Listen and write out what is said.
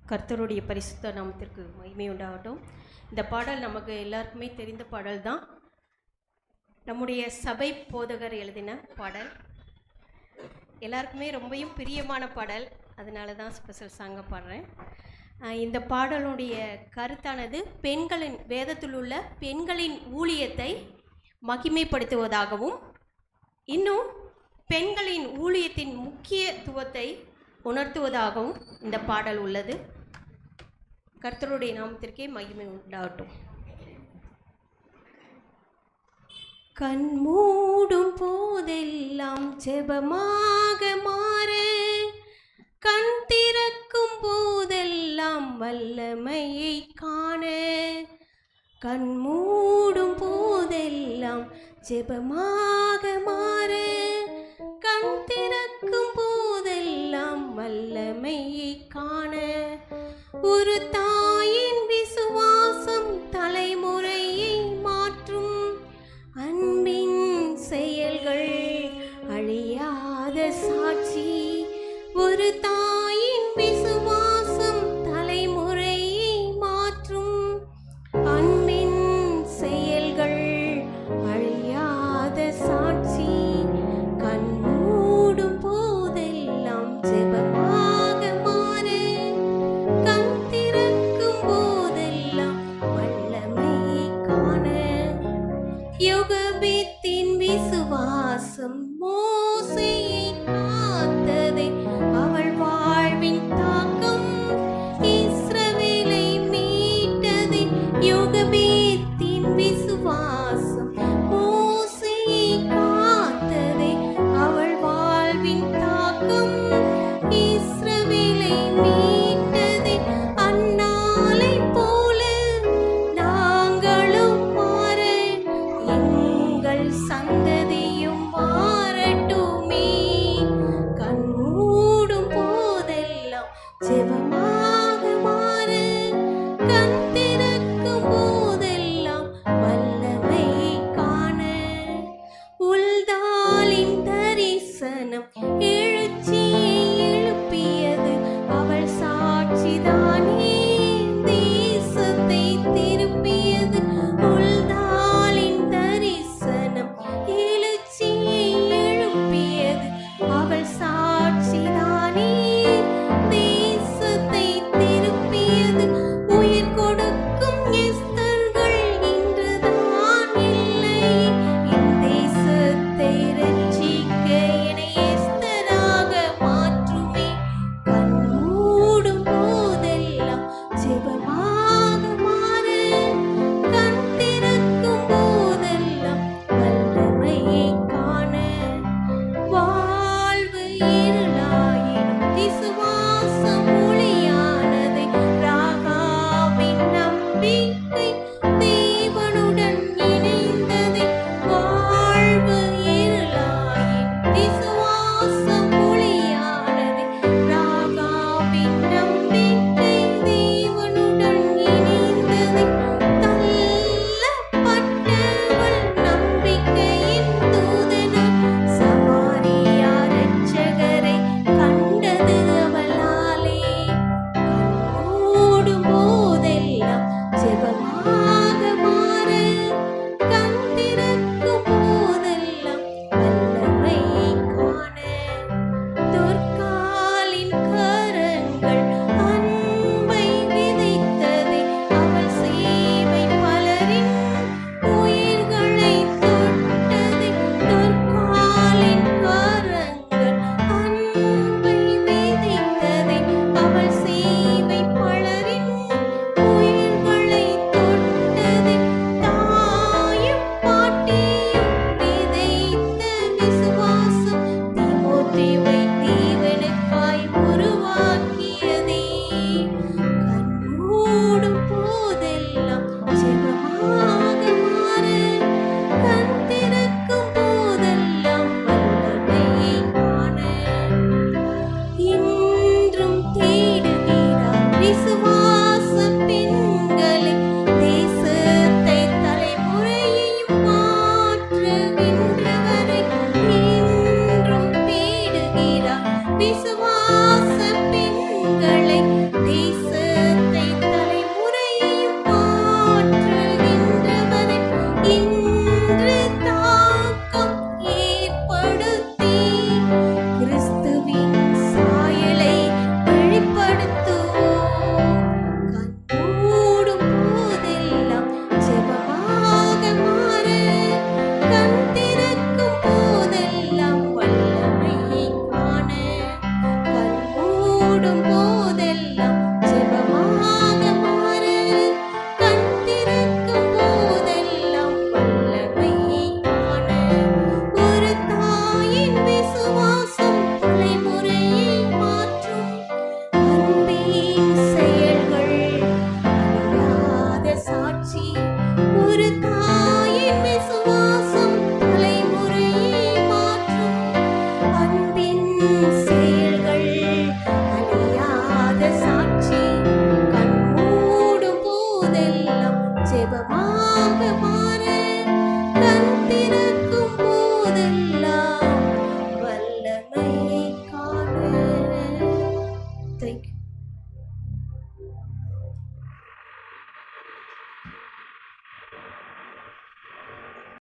கர்த்தருடைய பரிசுத்த நாமத்திற்கு மகிமை உண்டாகட்டும். இந்த பாடல் நமக்கு எல்லாருக்குமே தெரிந்த பாடல் தான். நம்முடைய சபை போதகர் எழுதின பாடல். எல்லாருக்குமே ரொம்பவும் பிரியமான பாடல். அதனால தான் ஸ்பெஷல் சாங்காக பாடுறேன். இந்த பாடலுடைய கருத்தானது வேதத்தில் உள்ள பெண்களின் ஊழியத்தை மகிமைப்படுத்துவதாகவும், இன்னும் பெண்களின் ஊழியத்தின் முக்கியத்துவத்தை உணர்த்துவதாகவும் இந்த பாடல் உள்ளது. கர்த்தருடைய நாமத்திற்கே மகிமை உண்டாகட்டும். கண் மூடும் போதெல்லாம் ஜெபமாக மாற, கண் திறக்கும் போதெல்லாம் வல்லமையை காண. கண் மூடும் போதெல்லாம் ஜெபமாக மாற, கண் திறக்கும் போதெல்லாம் வல்லமையை காண. ஒரு தாயின் விசுவாசம் தலைமுறையை மாற்றும், அன்பின் செயல்கள் அழியாத சாட்சி. ஒரு தாயின் விசுவாசம் தலைமுறையை மாற்றும், அன்பின் செயல்கள் அழியாத சாட்சி. கண் மூடும் போதெல்லாம் ஜெபமாக மாற, கண் திறக்கும் போதெல்லாம் வல்லமையை காண. யோகபேத்தின் விசுவாசம் மோசேயை காத்ததே, அவள் வாழ்வின் தாக்கம் இஸ்ரவேலை மீட்டதே. யோகபேத்தின் விசுவாசம் மோசேயை காத்ததே, அவள் வாழ்வின் தாக்கம் இஸ்ரவேலை மீட்டதே. அன்னாளை போல நாங்களும் மாற, எங்கள் சந்ததியும் மாறட்டுமே. கண் மூடும் Thank you.